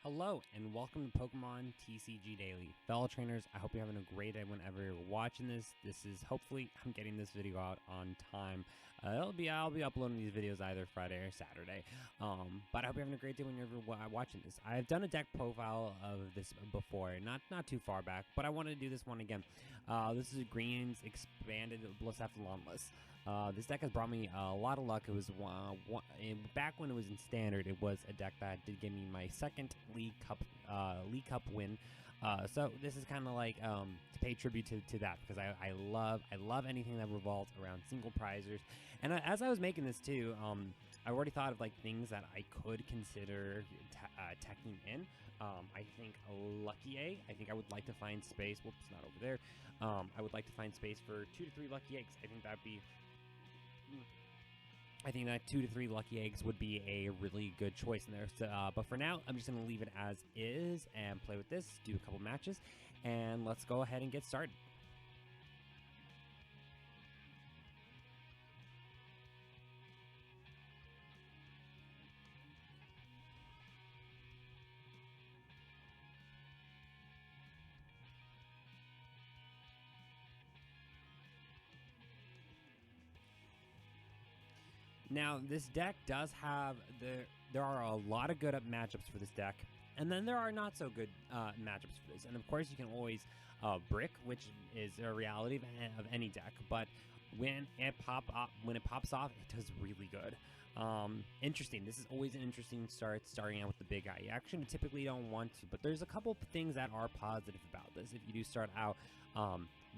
Hello and welcome to Pokemon TCG Daily. Fellow trainers, I hope you're having a great day whenever you're watching this. Hopefully I'm getting this video out on time. I'll be uploading these videos either Friday or Saturday. But I hope you're having a great day whenever you're watching this. I've done a deck profile of this before, not too far back, but I wanted to do this one again. This is Green's Expanded Blacephalon list. This deck has brought me a lot of luck. It was back when it was in Standard. It was a deck that did give me my second League Cup win. So this is kind of like to pay tribute to that, because I love anything that revolves around single prizers. And as I was making this too, I already thought of like things that I could consider teching in. I think Lucky Egg. I think I would like to find space. Whoops, not over there. I would like to find space for 2 to 3 Lucky Eggs. I think that 2 to 3 Lucky Eggs would be a really good choice in there. So, but for now, I'm just going to leave it as is and play with this, do a couple matches, and let's go ahead and get started. Now, this deck does have there are a lot of good matchups for this deck, and then there are not so good matchups for this. And of course, you can always brick, which is a reality of any deck. But when it pops off, it does really good. Interesting. This is always an interesting starting out with the big guy. You actually typically don't want to, but there's a couple things that are positive about this. If you do start out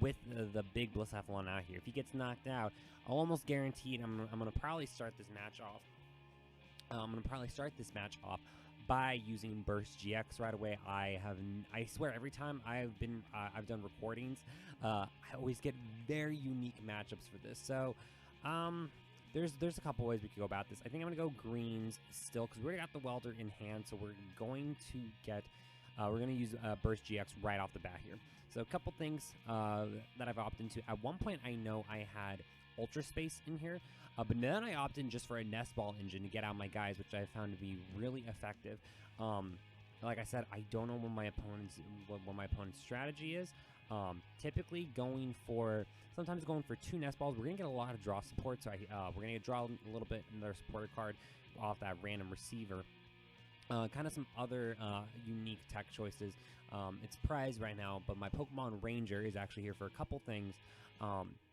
with the big Blacephalon out here, if he gets knocked out, I'll almost guaranteed I'm gonna probably start this match off. By using Burst GX right away. I swear, every time I've done recordings, I always get very unique matchups for this. So there's a couple ways we could go about this. I think I'm gonna go greens still, because we already got the welder in hand, so we're going to get we're going to use Burst GX right off the bat here. So a couple things that I've opted into. At one point, I know I had Ultra Space in here, but then I opted in just for a Nest Ball engine to get out my guys, which I found to be really effective. Like I said, I don't know what my opponent's strategy is. Typically sometimes going for 2 Nest Balls. We're going to get a lot of draw support, so we're going to draw a little bit in their supporter card off that random receiver. Kind of some other unique tech choices. It's prized right now, but my Pokemon Ranger is actually here for a couple things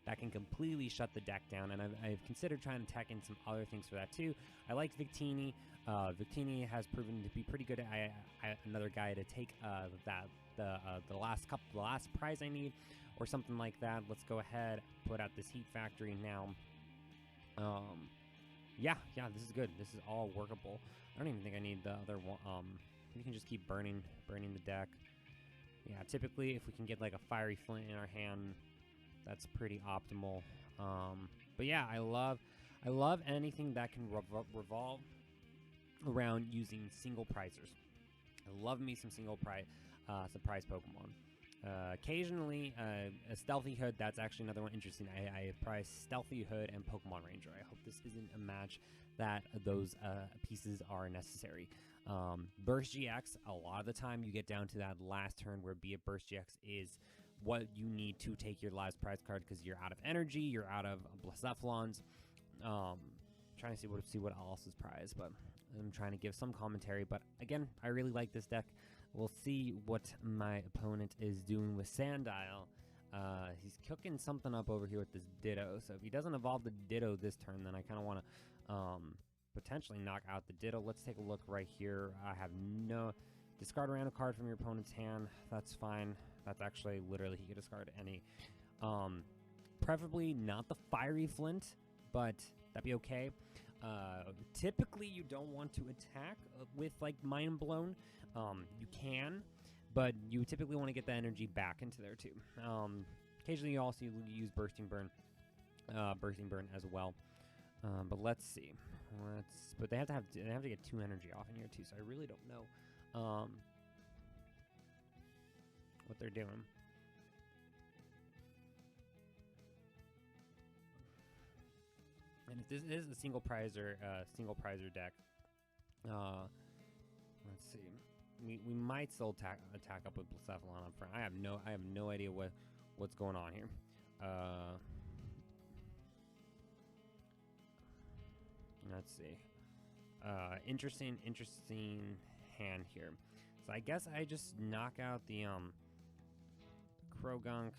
that can completely shut the deck down, and I've considered trying to tech in some other things for that too. I like Victini. Victini has proven to be pretty good. Another guy to take the last prize I need, or something like that. Let's go ahead, put out this Heat Factory now. Yeah, this is good. This is all workable. I don't even think I need the other one. We can just keep burning the deck. Yeah, typically if we can get like a Fiery Flint in our hand, that's pretty optimal. But yeah, I love anything that can revolve around using single prizers. I love me some surprise Pokemon. Occasionally, a Stealthy Hood. That's actually another one interesting. I have priced Stealthy Hood and Pokemon Ranger. I hope this isn't a match that those pieces are necessary. Burst GX, a lot of the time you get down to that last turn where be it Burst GX is what you need to take your last prize card, because you're out of energy, you're out of Blacephalons. Trying to see what else is prized, but I'm trying to give some commentary. But again, I really like this deck. We'll see what my opponent is doing with Sandile. He's cooking something up over here with this Ditto. So if he doesn't evolve the Ditto this turn, then I kind of want to potentially knock out the Ditto. Let's take a look right here. I have no discard a random card from your opponent's hand. That's fine. That's actually literally he could discard any. Preferably not the Fiery Flint, but that'd be okay. Typically, you don't want to attack with like Mind Blown. You can, but you typically want to get the energy back into there too. Occasionally, you also use Bursting Burn as well. But let's see. But they have to get 2 energy off in here too. So I really don't know what they're doing. And if this is a single prizer deck, let's see. we might still attack up with Blacephalon up front. I have no idea what's going on here. Let's see. Interesting hand here. So I guess I just knock out the Krogunk.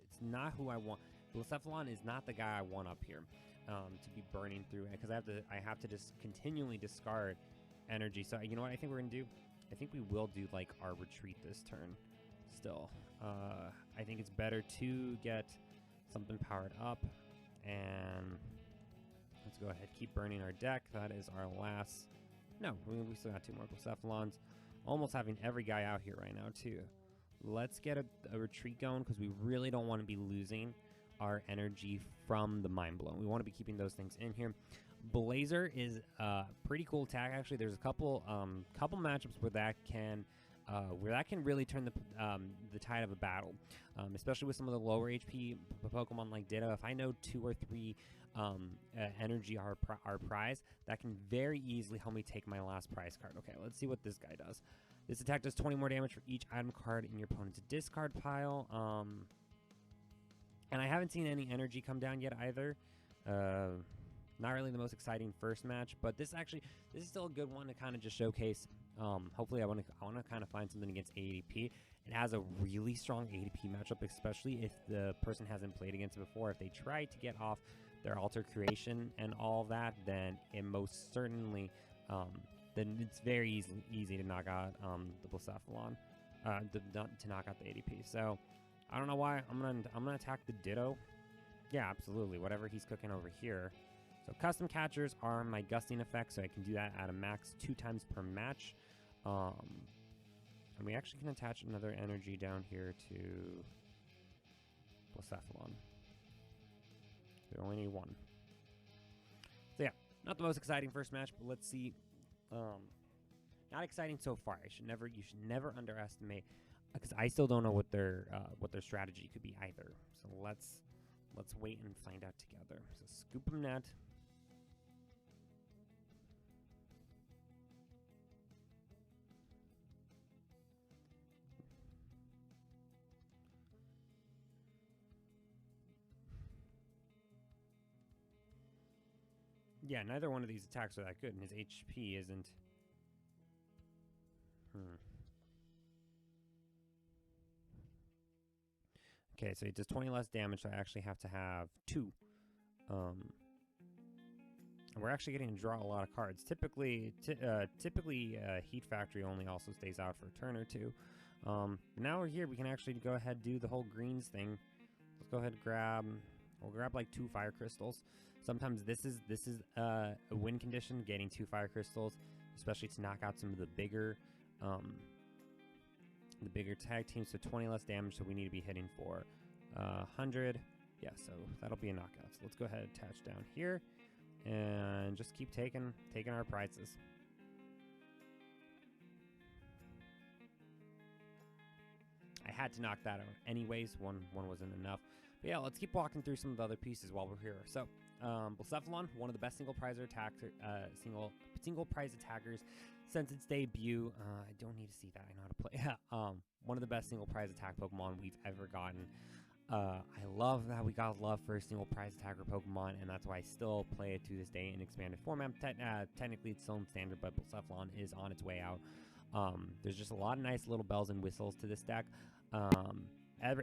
It's not who I want. Blacephalon is not the guy I want up here to be burning through, because I have to just continually discard energy. So you know what I think we're gonna do? I think we will do like our retreat this turn. Still, I think it's better to get something powered up, and let's go ahead, keep burning our deck. That is our last. No, we still got 2 more Blacephalons. Almost having every guy out here right now too. Let's get a retreat going, because we really don't want to be losing our energy from the Mind Blow. We want to be keeping those things in here. Blazer is a pretty cool attack. Actually, there's a couple matchups where that can really turn the tide of a battle, especially with some of the lower HP Pokemon like Ditto. If I know 2 or 3 energy are prize, that can very easily help me take my last prize card. Okay, let's see what this guy does. This attack does 20 more damage for each item card in your opponent's discard pile. And I haven't seen any energy come down yet either. Not really the most exciting first match, but this is still a good one to kind of just showcase. Hopefully I want to kind of find something against ADP. It has a really strong ADP matchup, especially if the person hasn't played against it before. If they try to get off their Alter Creation and all that, then it most certainly, then it's very easy to knock out the Blacephalon, to knock out the ADP. So I don't know why I'm gonna attack the Ditto. Yeah, absolutely. Whatever he's cooking over here. So custom catchers are my gusting effect, so I can do that at a max 2 times per match. And we actually can attach another energy down here to Blacephalon. We only need 1. So yeah, not the most exciting first match, but let's see. Not exciting so far. You should never underestimate, because I still don't know what their strategy could be either. So let's wait and find out together. So scoop 'em net. Yeah, neither one of these attacks are that good, and his HP isn't. Okay, so he does 20 less damage, so I actually have to have 2. And we're actually getting to draw a lot of cards. Typically, Heat Factory only also stays out for a turn or 2. Now we're here, we can actually go ahead and do the whole greens thing. Let's go ahead and we'll grab like 2 fire crystals. Sometimes this is a win condition, getting 2 fire crystals, especially to knock out some of the bigger tag teams. So 20 less damage, so we need to be hitting for 100. Yeah, so that'll be a knockout. So let's go ahead and attach down here and just keep taking our prizes. I had to knock that out anyways. One wasn't enough. But yeah, let's keep walking through some of the other pieces while we're here. So Blacephalon, one of the best single prize attackers since its debut. I don't need to see that. I know how to play. One of the best single prize attack Pokemon we've ever gotten. I love that we got love for a single prize attacker Pokemon, and that's why I still play it to this day in expanded format. Technically, it's still in standard, but Blacephalon is on its way out. There's just a lot of nice little bells and whistles to this deck.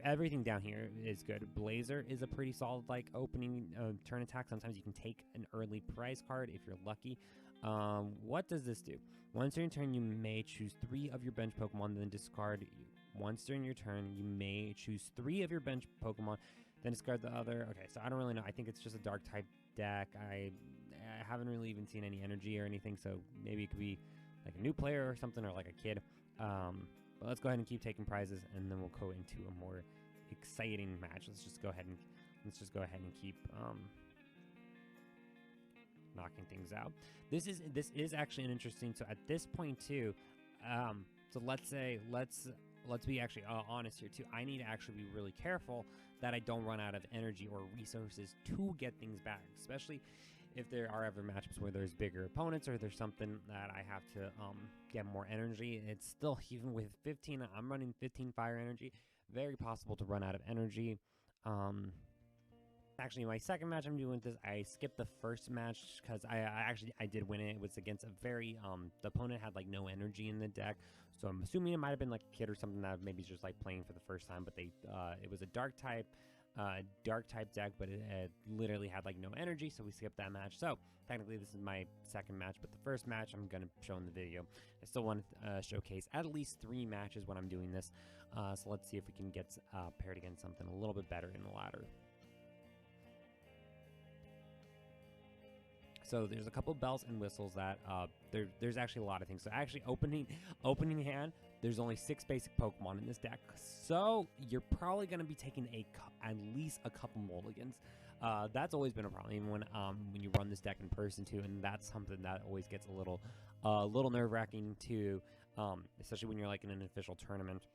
Everything down here is good. Blazer is a pretty solid opening turn attack. Sometimes you can take an early prize card if you're lucky. What does this do? Once during your turn, you may choose 3 of your bench Pokemon, then discard. Once during your turn, you may choose 3 of your bench Pokemon, then discard the other. Okay, so I don't really know. I think it's just a dark type deck. I haven't really even seen any energy or anything, so maybe it could be like a new player or something, or like a kid. But let's go ahead and keep taking prizes, and then we'll go into a more exciting match. Let's just go ahead and keep knocking things out. This is actually an interesting. So at this point too, so let's be actually honest here too. I need to actually be really careful that I don't run out of energy or resources to get things back, especially if there are ever matchups where there's bigger opponents or there's something that I have to get more energy, it's still, even with 15, I'm running 15 fire energy, very possible to run out of energy. Actually, my second match I'm doing this, I skipped the first match because I did win it. It was against a very, the opponent had like no energy in the deck. So I'm assuming it might have been like a kid or something that maybe just like playing for the first time, but it was a dark type deck, but it literally had like no energy, so we skipped that match. So technically this is my second match, but the first match I'm gonna show in the video. I still want to showcase at least 3 matches when I'm doing this, so let's see if we can get paired against something a little bit better in the ladder. So there's a couple bells and whistles that there's actually a lot of things. So actually opening hand, there's only 6 basic Pokemon in this deck. So you're probably going to be taking at least a couple mulligans. That's always been a problem, even when you run this deck in person too, and that's something that always gets a little nerve-wracking too, especially when you're like in an official tournament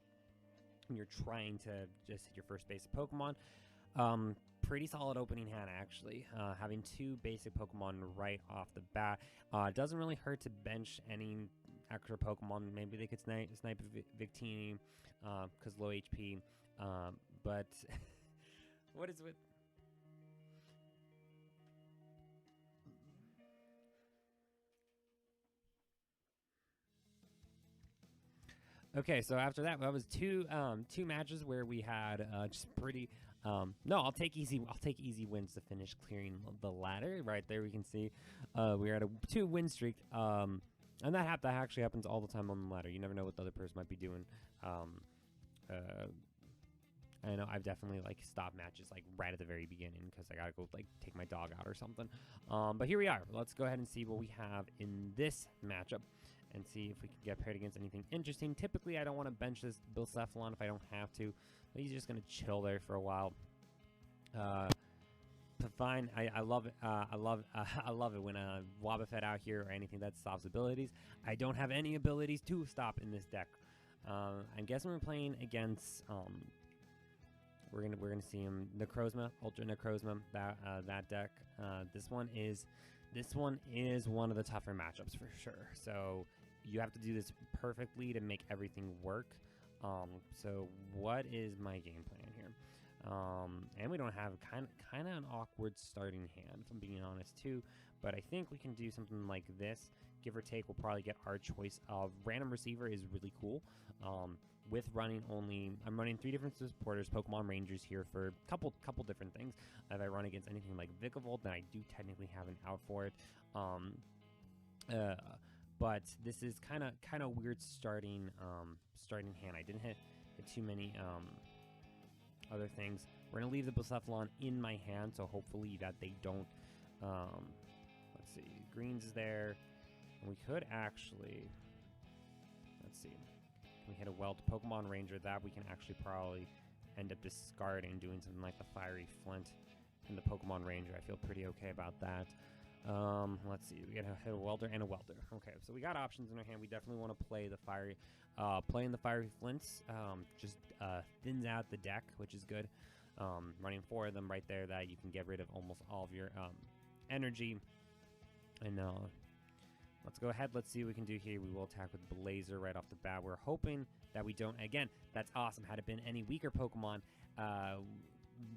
and you're trying to just hit your first basic Pokemon. Pretty solid opening hand, actually. Having 2 basic Pokemon right off the bat. Doesn't really hurt to bench any extra Pokemon. Maybe they could snipe Victini because low HP. But what is with... Okay, so after that was two matches where we had just pretty... no, I'll take easy wins to finish clearing the ladder. Right there, we can see we're at a 2 win streak. And that actually happens all the time on the ladder. You never know what the other person might be doing. I know I've definitely like stopped matches like right at the very beginning because I gotta go like take my dog out or something. But here we are. Let's go ahead and see what we have in this matchup and see if we can get paired against anything interesting. Typically, I don't want to bench this Blacephalon if I don't have to. But he's just gonna chill there for a while. Fine. I love it. I love it when Wobbuffet out here or anything that stops abilities. I don't have any abilities to stop in this deck. I'm guessing we're playing against. We're gonna see him Necrozma, Ultra Necrozma. That deck. This one is one of the tougher matchups for sure. So you have to do this perfectly to make everything work. So what is my game plan here? And we don't have kind of an awkward starting hand, if I'm being honest too. But I think we can do something like this. Give or take, we'll probably get our choice of random receiver is really cool. With running I'm running 3 different supporters, Pokemon Rangers here for a couple different things. If I run against anything like Vikavolt, then I do technically have an out for it. But this is kind of weird starting hand. I didn't hit too many other things. We're gonna leave the Blacephalon in my hand, so hopefully that they don't. Let's see, greens is there, and we could actually. Let's see, we hit a Weld Pokemon Ranger that we can actually probably end up discarding, doing something like the Fiery Flint and the Pokemon Ranger. I feel pretty okay about that. Let's see, we gotta hit a Welder and a Welder. Okay, so we got options in our hand. We definitely want to play the Fiery, playing the Fiery Flints, just thins out the deck, which is good. Running 4 of them right there that you can get rid of almost all of your energy. And let's go ahead. Let's see what we can do here. We will attack with Blazer right off the bat. We're hoping that we don't. Again, that's awesome. Had it been any weaker Pokemon,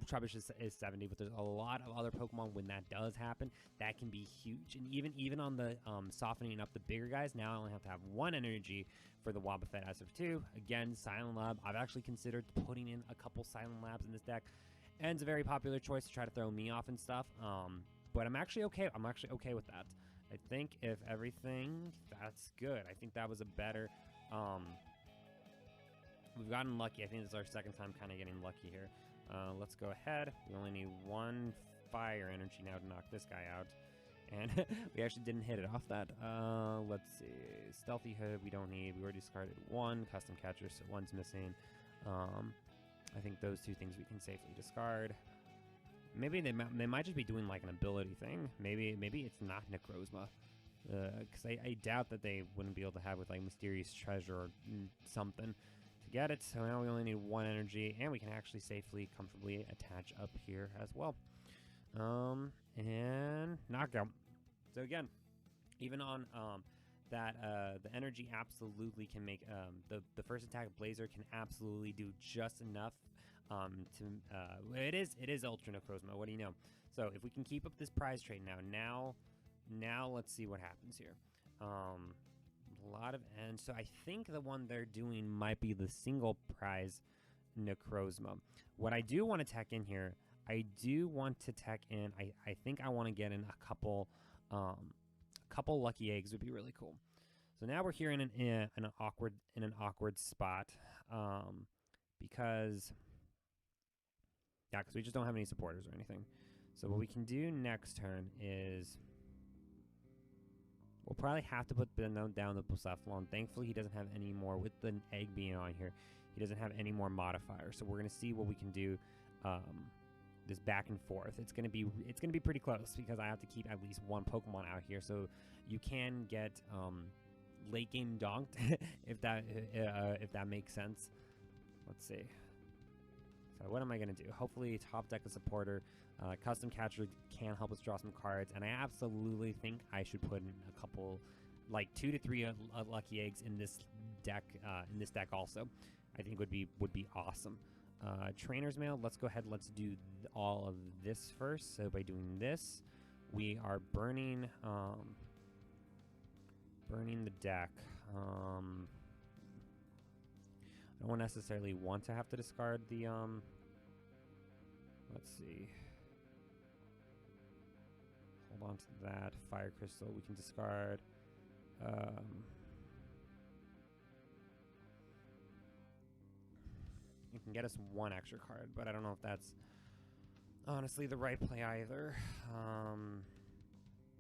Trubbish is 70, but there's a lot of other Pokemon when that does happen. That can be huge. And even on the softening up the bigger guys, now I only have to have 1 energy for the Wobbuffet as of 2. Again, Silent Lab. I've actually considered putting in a couple Silent Labs in this deck. And it's a very popular choice to try to throw me off and stuff. But I'm actually okay. I'm actually okay with that. I think if everything, that's good. I think that was a better. We've gotten lucky. I think this is our second time kind of getting lucky here. Let's go ahead. We only need 1 fire energy now to knock this guy out. And we actually didn't hit it off that. Let's see. Stealthy Hood we don't need. We already discarded 1. Custom Catcher, so 1's missing. I think those 2 things we can safely discard. Maybe they might just be doing like an ability thing. Maybe it's not Necrozma. Because I doubt that they wouldn't be able to have with like Mysterious Treasure or something to get it. So now we only need 1 energy, and we can actually safely, comfortably attach up here as well. And knockout. So again, even on that the energy absolutely can make the first attack Blazer can absolutely do just enough to it is Ultra Necrozma. What do you know? So if we can keep up this prize trade now let's see what happens here. A lot of ends. So I think the one they're doing might be the single prize Necrozma. What I do want to tech in here, I do want to tech in. I think I want to get in a couple lucky eggs would be really cool. So now we're here in an awkward spot because we just don't have any supporters or anything. So what we can do next turn is we'll probably have to put down the Blacephalon. Thankfully, he doesn't have any more with the egg being on here. He doesn't have any more modifiers. So we're gonna see what we can do. This back and forth. It's gonna be pretty close because I have to keep at least one Pokemon out here, so you can get late game donked if that makes sense. Let's see. So what am I gonna do? Hopefully, top deck a supporter. Custom catcher can help us draw some cards, and I absolutely think I should put in a couple, like 2 to 3 lucky eggs in this deck. Also, I think would be awesome. Trainer's mail. Let's go ahead. Let's do all of this first. So by doing this, we are burning the deck. I don't necessarily want to have to discard the let's see. Hold on to that fire crystal. We can discard. It can get us 1 extra card, but I don't know if that's honestly the right play either.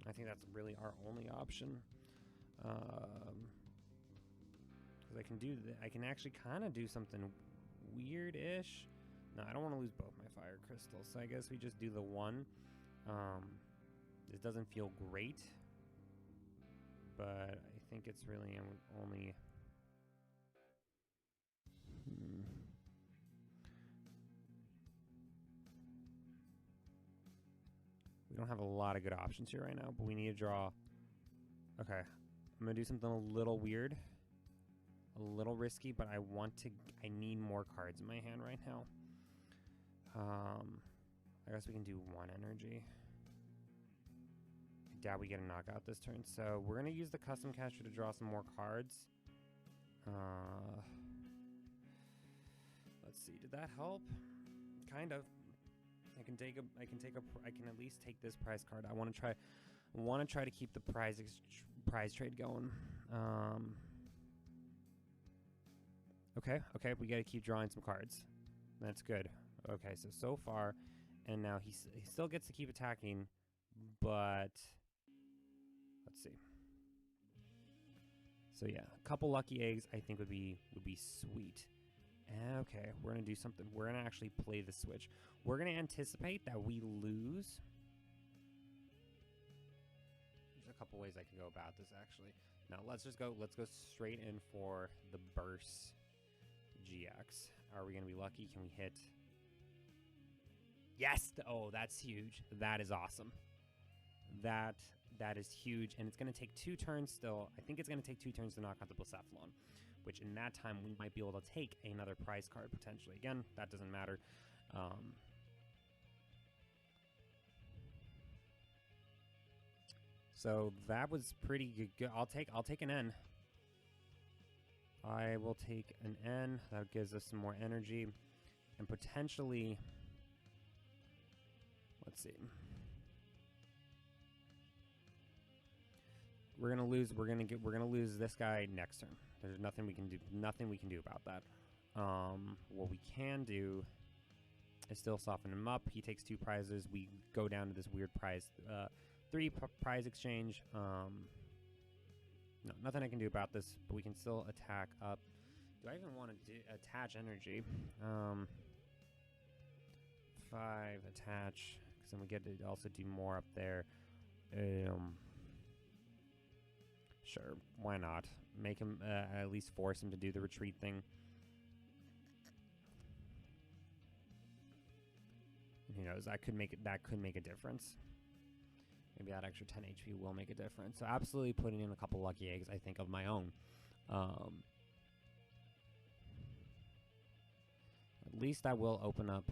I think that's really our only option. Because I can actually kind of do something weird-ish. No, I don't want to lose both my fire crystals, so I guess we just do the 1. This doesn't feel great, but I think it's really only... We don't have a lot of good options here right now, but we need to draw. Okay, I'm gonna do something a little weird, a little risky, but I need more cards in my hand right now. I guess we can do 1 energy. I doubt we get a knockout this turn, so we're gonna use the custom catcher to draw some more cards. Let's see, did that help? Kind of. I can at least take this prize card. I want to try to keep the prize trade going. Okay, we got to keep drawing some cards. That's good. Okay, so far, and now he still gets to keep attacking, but let's see. So yeah, a couple lucky eggs I think would be sweet. Okay, we're going to do something. We're going to actually play the switch. We're going to anticipate that we lose. There's a couple ways I can go about this, actually. Now, let's go straight in for the Burst GX. Are we going to be lucky? Can we hit? Yes! Oh, that's huge. That is awesome. That is huge, and it's going to take 2 turns still. I think it's going to take 2 turns to knock out the Blacephalon, which in that time we might be able to take another prize card potentially. Again, that doesn't matter. So that was pretty good. I'll take an N. I will take an N. That gives us some more energy, and potentially, let's see. We're gonna lose this guy next turn. There's nothing we can do about that. What we can do is still soften him up. He takes 2 prizes. We go down to this weird prize, 3 prize exchange. No, nothing I can do about this, but we can still attack up. Do I even want to attach energy? 5 attach, because then we get to also do more up there. Sure, why not? Make him, at least force him to do the retreat thing. And who knows? That could make a difference. Maybe that extra 10 HP will make a difference. So absolutely putting in a couple lucky eggs, I think, of my own. At least I will open up.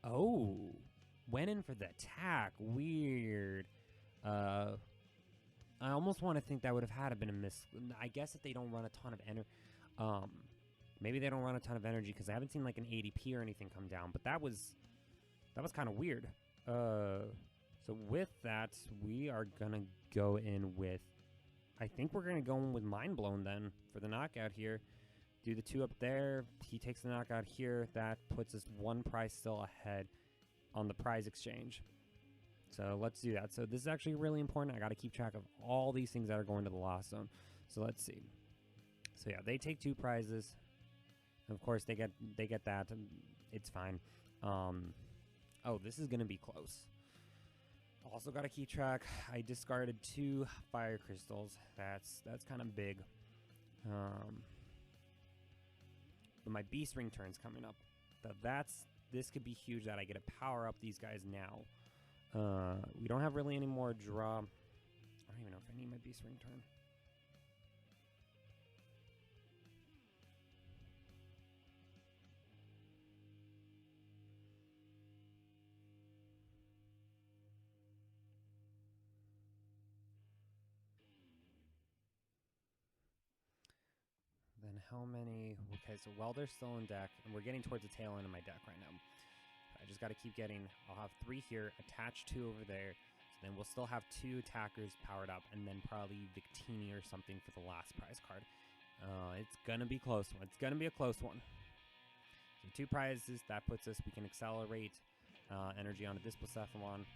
Oh, went in for the attack. Weird. I almost want to think that would have had to been a miss. I guess if they don't run a ton of energy, maybe they don't run a ton of energy because I haven't seen like an ADP or anything come down. But that was kind of weird. So with that, we are gonna go in with. I think we're gonna go in with Mind Blown then for the knockout here. Do the 2 up there. He takes the knockout here. That puts us 1 prize still ahead on the prize exchange. So let's do that. So this is actually really important. I got to keep track of all these things that are going to the loss zone. So let's see. So yeah, they take 2 prizes. And of course, they get that. It's fine. Oh, this is gonna be close. Also got to keep track. I discarded 2 fire crystals. That's kind of big. But my Beast Ring turn's coming up. This could be huge that I get to power up these guys now. We don't have really any more draw. I don't even know if I need my Beast Ring turn. Then how many? Okay, so Welder's still in deck, and we're getting towards the tail end of my deck right now. I just got to keep getting. I'll have 3 here, attach 2 over there. So then we'll still have 2 attackers powered up, and then probably Victini or something for the last prize card. It's gonna be close one. It's gonna be a close one. So 2 prizes. That puts us. We can accelerate energy onto this Blacephalon.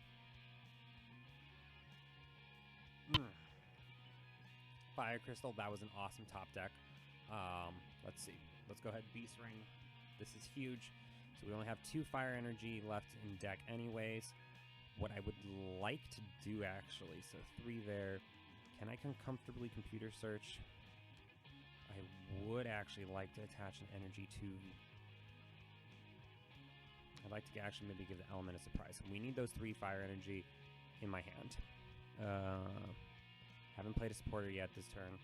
Fire Crystal. That was an awesome top deck. Let's see. Let's go ahead. Beast Ring. This is huge. So we only have 2 fire energy left in deck anyways. What I would like to do actually, so 3 there. Can I comfortably computer search? I would actually like to attach an energy to... I'd like to actually maybe give the element a surprise. We need those 3 fire energy in my hand. Haven't played a supporter yet this turn.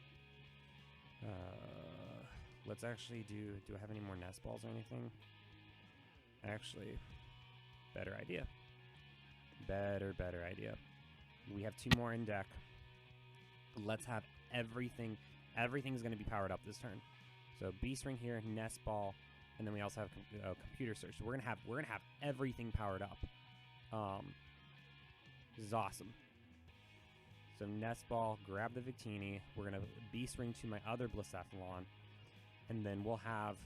Let's actually do I have any more nest balls or anything? Actually, better idea. Better idea. We have 2 more in deck. Let's have everything. Everything's going to be powered up this turn. So Beast Ring here, nest ball, and then we also have computer search. So we're gonna have everything powered up. This is awesome. So nest ball, grab the Victini. We're gonna Beast Ring to my other Blacephalon, and then we'll have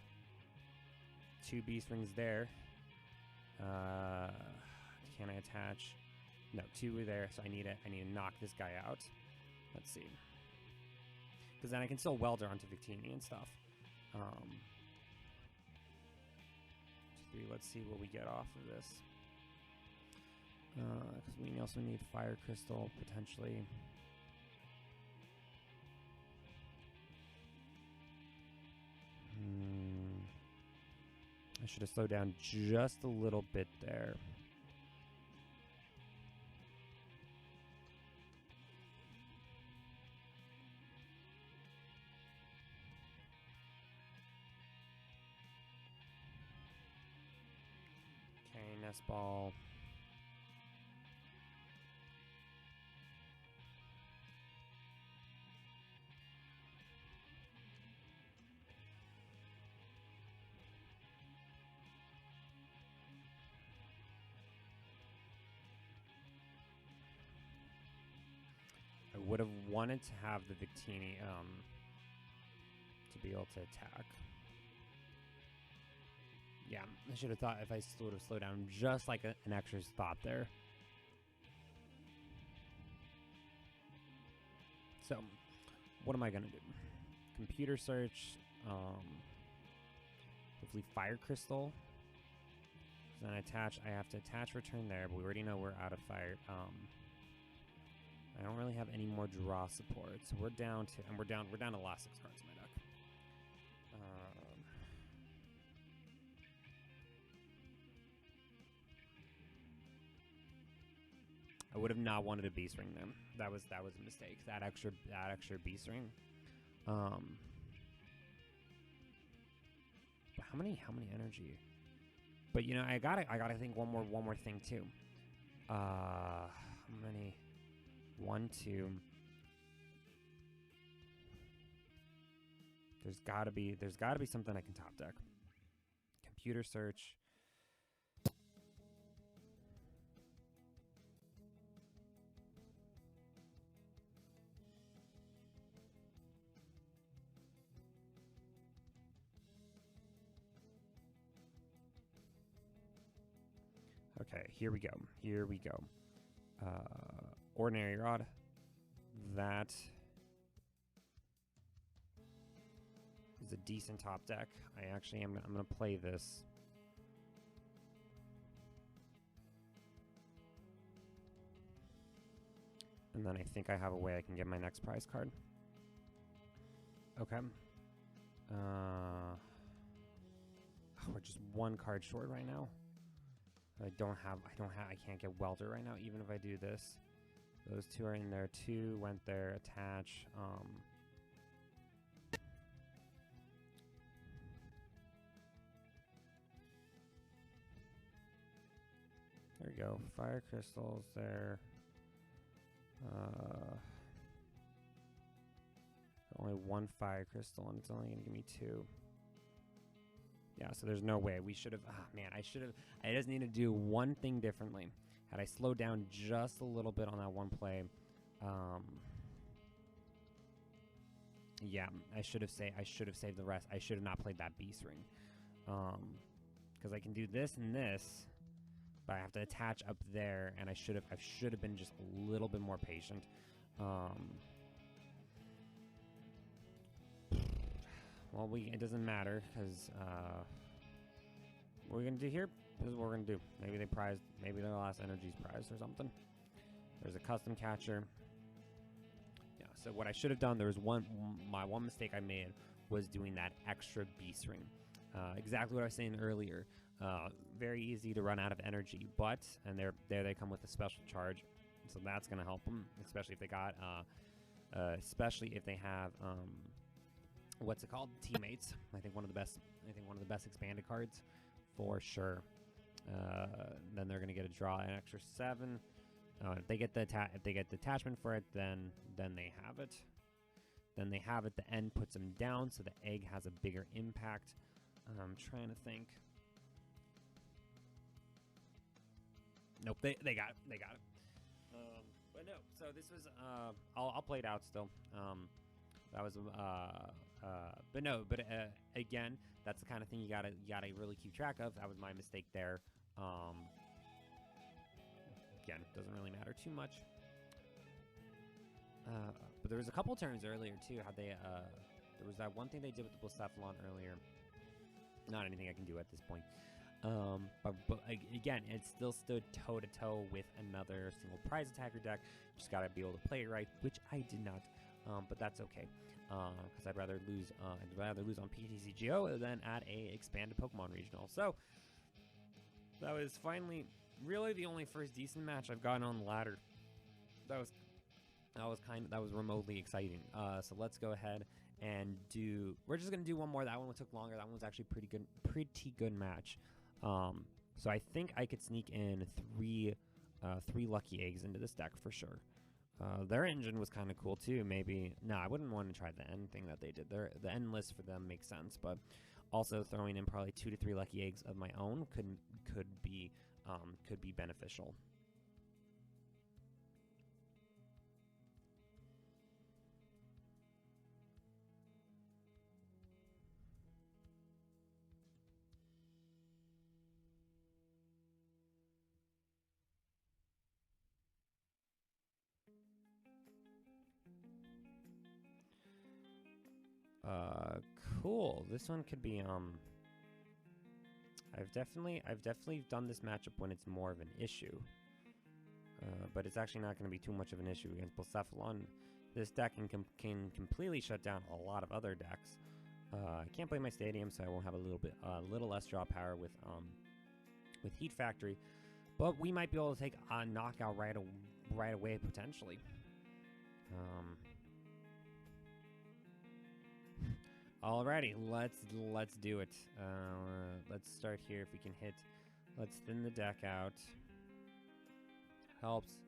2 Beast Rings there. Can I attach? No, 2 are there. So I need to knock this guy out. Let's see, because then I can still welder onto Victini and stuff. 3. Let's see what we get off of this. Because we also need Fire Crystal, potentially. I should have slowed down just a little bit there. Okay, nest ball. I would have wanted to have the Victini to be able to attack. Yeah, I should have thought if I would have slowed down just like an extra thought there. So, what am I going to do? Computer search, hopefully Fire Crystal. So then I have to attach return there, but we already know we're out of fire. I don't really have any more draw support, so we're down to the last 6 cards in my deck. I would have not wanted a beast ring them. That was a mistake. That extra beast ring. But how many energy? But you know, I gotta think one more thing too. How many? 1, 2. There's gotta be something I can top deck. Computer search. Okay, here we go. Ordinary Rod. That is a decent top deck. I'm gonna play this. And then I think I have a way I can get my next prize card. Okay. We're just one card short right now. I can't get Welder right now, even if I do this. Those two are in there. 2 went there, attach. There we go. Fire crystals there. Only 1 fire crystal, and it's only going to give me 2. Yeah, so there's no way. We should have... I just need to do one thing differently. Had I slowed down just a little bit on that one play, yeah, I should have saved the rest. I should have not played that beast ring. Because I can do this and this, but I have to attach up there, and I should have been just a little bit more patient. Well, it doesn't matter, because what we're going to do here, this is what we're going to do. Maybe their last energy's prized or something. There's a custom catcher. Yeah, so what I should have done, my one mistake I made was doing that extra beast ring. Exactly what I was saying earlier. Very easy to run out of energy, and there they come with a special charge, so that's going to help them, especially if they got, especially if they have, what's it called? Teammates. I think one of the best expanded cards for sure. Then they're gonna get a draw an extra 7. If they get the attachment for it, then they have it. Then they have it. The end puts them down, so the egg has a bigger impact. I'm trying to think. Nope, they got it. They got it. But no. So this was. I'll play it out still. That was. But no. But again, that's the kind of thing you gotta really keep track of. That was my mistake there. Again, it doesn't really matter too much. But there was a couple turns earlier too. How they there was that one thing they did with the Blacephalon earlier. Not anything I can do at this point. But again, it still stood toe to toe with another single prize attacker deck. Just gotta be able to play it right, which I did not. But that's okay, because I'd rather lose on PTCGO than at a expanded Pokemon regional. So that was finally really the only first decent match I've gotten on the ladder. That was remotely exciting. So let's go ahead and do. We're just gonna do one more. That one took longer. That one was actually pretty good match. So I think I could sneak in three lucky eggs into this deck for sure. Their engine was kind of cool too. Maybe I wouldn't want to try the end thing that they did. The end list for them makes sense, but also throwing in probably 2 to 3 lucky eggs of my own could be beneficial. Cool. This one could be I've definitely done this matchup when it's more of an issue. But it's actually not going to be too much of an issue against Blacephalon. This deck can completely shut down a lot of other decks. I can't play my stadium, so I won't have a little less draw power with Heat Factory. But we might be able to take a knockout right away potentially. Alrighty, let's do it. Let's start here. If we can hit, let's thin the deck out. Helps.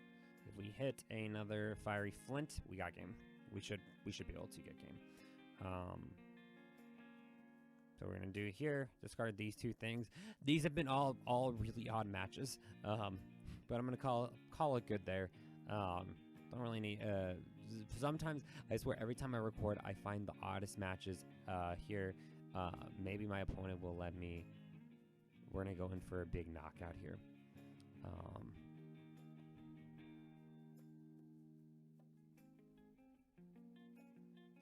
If we hit another fiery flint, we got game. We should be able to get game. So we're gonna do here. Discard these two things. These have been all really odd matches. But I'm gonna call it good there. Don't really need. Sometimes I swear every time I record, I find the oddest matches here. Maybe my opponent will let me. We're gonna go in for a big knockout here.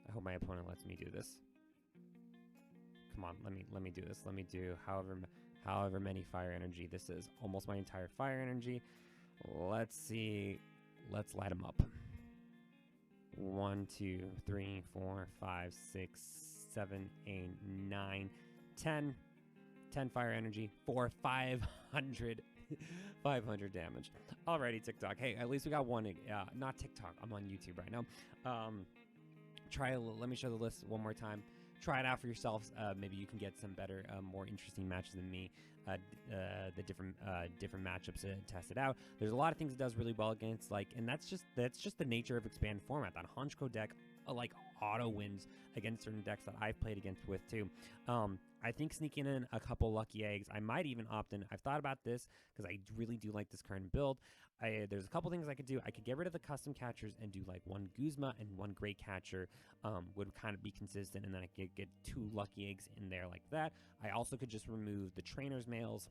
I hope my opponent lets me do this. Come on, let me do this. Let me do however many fire energy this is. Almost my entire fire energy. Let's see. Let's light them up. 1, 2, 3, 4, 5, 6, 7, 8, 9, 10. 10 fire energy for 500 500 damage. Alrighty, TikTok. Hey, at least we got one. Not TikTok. I'm on YouTube right now. Let me show the list one more time. Try it out for yourselves. Maybe you can get some better, more interesting matches than me. The different matchups to test it out. There's a lot of things it does really well against, and that's just the nature of expanded format. That Honchko deck, auto wins against certain decks that I've played against with too. I think sneaking in a couple lucky eggs, I might even opt in. I've thought about this because I really do like this current build. There's a couple things I could do. I could get rid of the custom catchers and do one Guzma and one Great Catcher, would kind of be consistent, and then I could get 2 lucky eggs in there like that. I also could just remove the trainers mails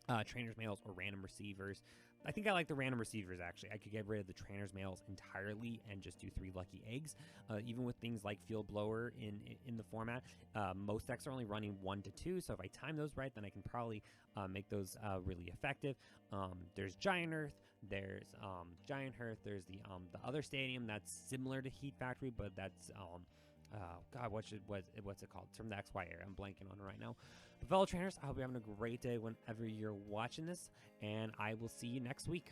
or random receivers. I think I like the random receivers, actually. I could get rid of the trainers mails entirely and just do 3 lucky eggs. Even with things like Field Blower in the format, most decks are only running 1 to 2, so if I time those right, then I can probably make those really effective. There's Giant Earth, there's there's the other stadium that's similar to Heat Factory, but that's God, what's it called? It's from the XY era. I'm blanking on it right now. But fellow trainers, I hope you're having a great day whenever you're watching this, and I will see you next week.